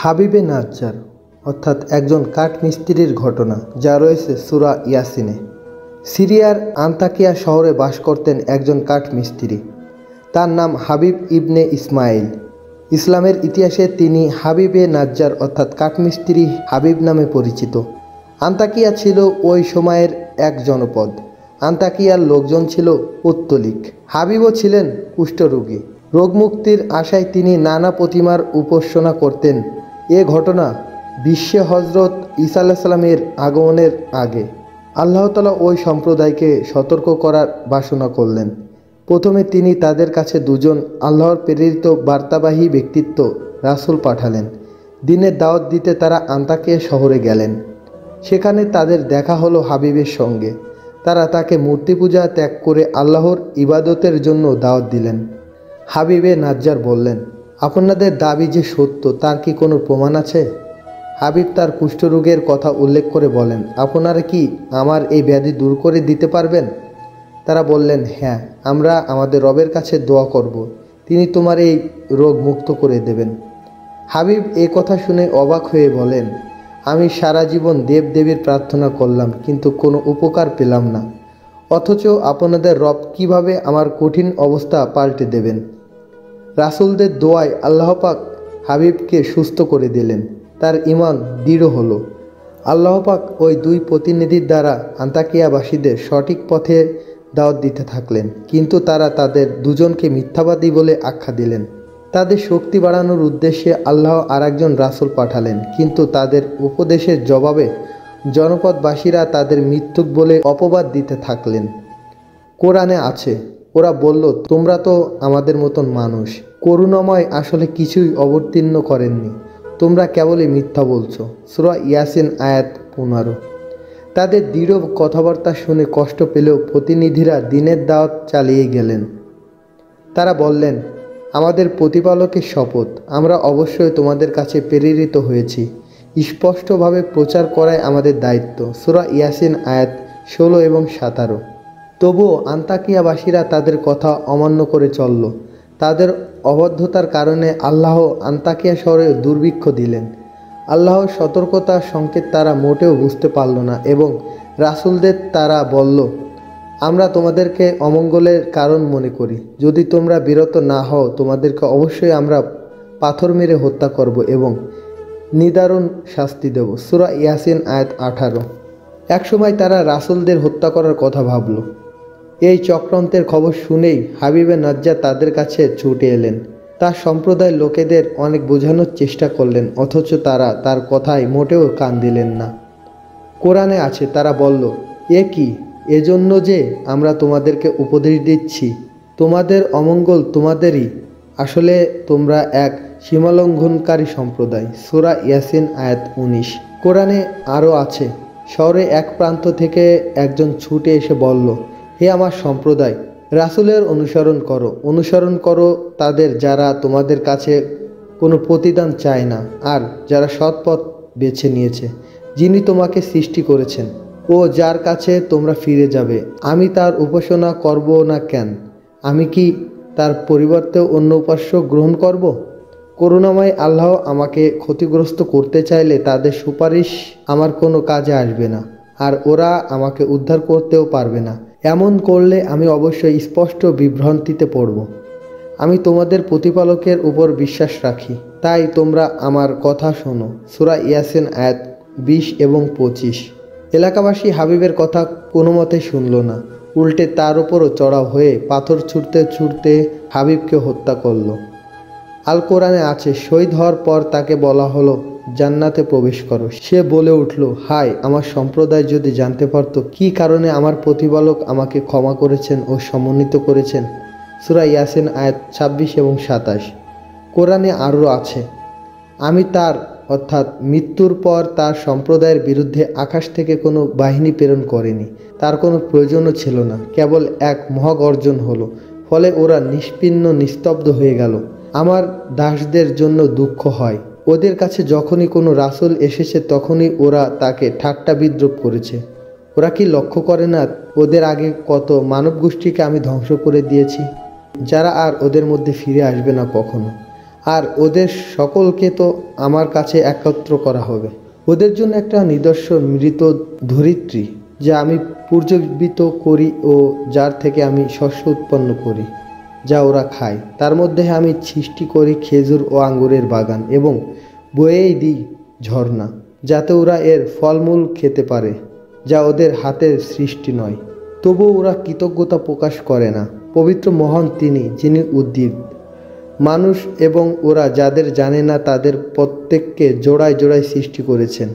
হাবিবে নাজ্জার অর্থাৎ একজন কাঠমিস্ত্রির ঘটনা যা রয়েছে সূরা ইয়াসিনে। সিরিয়ার আন্তাকিয়া শহরে বাস করতেন একজন কাঠমিস্ত্রি। তার নাম হাবিব ইবনে ইসমাইল। ইসলামের ইতিহাসে তিনি হাবিবে নাজ্জার অর্থাৎ কাঠমিস্ত্রি হাবিব নামে পরিচিত। আন্তাকিয়া ছিল ওই সময়ের এক জনপদ। আন্তাকিয়ার লোকজন ছিল পৌত্তলিক। হাবিবও ছিলেন কুষ্ঠরোগী। রোগমুক্তির আশায় তিনি নানা প্রতিমার উপাসনা করতেন। এ ঘটনা বিশ্বে হজরত ঈসা আলাইহিস সালামের আগমনের আগে। আল্লাহ তাআলা ওই সম্প্রদায়কে সতর্ক করার বাসনা করলেন। প্রথমে তিনি তাদের কাছে দুজন আল্লাহর প্রেরিত বার্তাবাহী ব্যক্তিত্ব রাসূল পাঠালেন। দ্বীনের দাওয়াত দিতে তারা আন্তাকিয়া শহরে গেলেন। সেখানে তাদের দেখা হলো হাবিবের সঙ্গে। তারা তাকে মূর্তি পূজা ত্যাগ করে আল্লাহর ইবাদতের জন্য দাওয়াত দিলেন। হাবিবে নাজ্জার বললেন, আপনাদের দাবি যে সত্য তার কি কোনো প্রমাণ আছে? হাবিব তার কুষ্ঠরোগের কথা উল্লেখ করে বলেন, আপনারা কি আমার এই ব্যাধি দূর করে দিতে পারবেন? তারা বললেন, হ্যাঁ, আমরা আমাদের রবের কাছে দোয়া করব, তিনি তোমার এই রোগ মুক্ত করে দেবেন। হাবিব এ কথা শুনে অবাক হয়ে বলেন, আমি সারা জীবন দেবদেবীর প্রার্থনা করলাম কিন্তু কোনো উপকার পেলাম না, অথচ আপনাদের রব কিভাবে আমার কঠিন অবস্থা পাল্টে দেবেন? রাসূলদের দোয়ায় আল্লাহ পাক হাবিবকে সুস্থ করে দিলেন। তার ঈমান দৃঢ় হলো। আল্লাহ পাক ওই দুই প্রতিনিধির দ্বারা আন্তাকিয়াবাসীদের সঠিক পথে দাওয়াত দিতে থাকলেন, কিন্তু তারা তাদের দুজনকে মিথ্যাবাদী বলে আখ্যা দিলেন। তাদের শক্তি বাড়ানোর উদ্দেশ্যে আল্লাহ আরেকজন রাসূল পাঠালেন, কিন্তু তাদের উপদেশের জবাবে জনপদবাসীরা তাদের মিথ্যুক বলে অপবাদ দিতে থাকলেন। কোরআনে আছে, ওরা বলল, তোমরা তো আমাদের মতন মানুষ, করুণাময় আসলে কিছুই অবতীর্ণ করেননি, তোমরা কেবলই মিথ্যা বলছো। সূরা ইয়াসিন আয়াত 15। তাদের দৃঢ় কথাবার্তা শুনে কষ্ট পেলেও প্রতিনিধিরা দ্বীনের দাওয়াত চালিয়ে গেলেন। তারা বললেন, আমাদের প্রতিপালকের শপথ, আমরা অবশ্যই তোমাদের কাছে প্রেরিত হয়েছি, স্পষ্টভাবে প্রচার করাই আমাদের দায়িত্ব। সূরা ইয়াসিন আয়াত 16 এবং 17। তবুও আন্তাকিয়াবাসীরা তাদের কথা অমান্য করে চলল। তাদের অবদ্ধতার কারণে আল্লাহ আন্তাকিয়া শহরে দুর্ভিক্ষ দিলেন। আল্লাহর সতর্কতার সংকেত তারা মোটেও বুঝতে পারল না এবং রাসূলদের তারা বলল, আমরা তোমাদেরকে অমঙ্গলের কারণ মনে করি, যদি তোমরা বিরত না হও তোমাদেরকে অবশ্যই আমরা পাথর মেরে হত্যা করব এবং নিদারুণ শাস্তি দেব। সূরা ইয়াসিন আয়াত 18। একসময় তারা রাসূলদের হত্যা করার কথা ভাবল। এই চক্রান্তের খবর শুনেই হাবিবে নাজ্জার তাদের কাছে ছুটে এলেন। তার সম্প্রদায়ের লোকেদের অনেক বোঝানোর চেষ্টা করলেন, অথচ তারা তার কথায় মোটেও কান দিলেন না। কোরআনে আছে, তারা বলল, এ কি, এজন্য যে আমরা তোমাদেরকে উপদেশ দিচ্ছি, তোমাদের অমঙ্গল তোমাদেরই, আসলে তোমরা এক সীমালঙ্ঘনকারী সম্প্রদায়। সূরা ইয়াসিন আয়াত 19। কোরআনে আরও আছে, শহরে এক প্রান্ত থেকে একজন ছুটে এসে বলল, হে আমার সম্প্রদায়, রাসূলের অনুসরণ করো তাদের যারা তোমাদের কাছে কোনো প্রতিদান চায় না আর যারা সৎ পথ বেছে নিয়েছে, যিনি তোমাকে সৃষ্টি করেছেন ও যার কাছে তোমরা ফিরে যাবে। আমি তার উপাসনা করব না কেন? আমি কি তার পরিবর্তে অন্য উপাস্য গ্রহণ করব? করুণাময় আল্লাহ আমাকে ক্ষতিগ্রস্ত করতে চাইলে তাদের সুপারিশ আমার কোনো কাজে আসবে না, আর ওরা আমাকে উদ্ধার করতেও পারবে না। এমন করলে আমি অবশ্যই স্পষ্ট বিভ্রান্তিতে পড়ব। আমি তোমাদের প্রতিপালকের উপর বিশ্বাস রাখি, তাই তোমরা আমার কথা শোনো। সূরা ইয়াসিন আয়াত 20 এবং 25। এলাকাবাসী হাবিবের কথা কোনো মতে শুনল না, উল্টে তার উপরও চড়াও হয়ে পাথর ছুঁড়তে ছুঁড়তে হাবিবকে হত্যা করল। আল কোরআনে আছে, শহীদ হওয়ার পর তাকে বলা হলো জান্নাতে প্রবেশ করো। সে বলে উঠল, হায়, আমার সম্প্রদায় যদি জানতে পারত কী কারণে আমার প্রতিপালক আমাকে ক্ষমা করেছেন ও সমন্বিত করেছেন। সূরা ইয়াসিন আয়াত 26 এবং 27। কোরআনে আরও আছে, আমি তার অর্থাৎ মৃত্যুর পর তার সম্প্রদায়ের বিরুদ্ধে আকাশ থেকে কোনো বাহিনী প্রেরণ করেনি, তার কোনো প্রয়োজনও ছিল না, কেবল এক মহাগর্জন হলো, ফলে ওরা নিষ্পিন্ন নিস্তব্ধ হয়ে গেল। আমার দাসদের জন্য দুঃখ হয়, ওদের কাছে যখনই কোনো রাসূল এসেছে তখনই ওরা তাকে ঠাট্টা বিদ্রূপ করেছে। ওরা কি লক্ষ্য করে না ওদের আগে কত মানব গোষ্ঠীকে আমি ধ্বংস করে দিয়েছি, যারা আর ওদের মধ্যে ফিরে আসবে না কখনো। আর ওদের সকলকে তো আমার কাছে একত্র করা হবে। ওদের জন্য একটা নিদর্শন মৃত ধরিত্রী, যা আমি পুনর্জীবিত করি ও যার থেকে আমি শস্য উৎপন্ন করি, যা ওরা খায়। তার মধ্যে আমি সৃষ্টি করি খেজুর ও আঙ্গুরের বাগান এবং বয়েই দিই ঝর্ণা, যাতে ওরা এর ফলমূল খেতে পারে, যা ওদের হাতের সৃষ্টি নয়। তবুও ওরা কৃতজ্ঞতা প্রকাশ করে না। পবিত্র মহান তিনি, যিনি উদ্ভিদ, মানুষ এবং ওরা যাদের জানে না তাদের প্রত্যেককে জোড়ায় জোড়ায় সৃষ্টি করেছেন।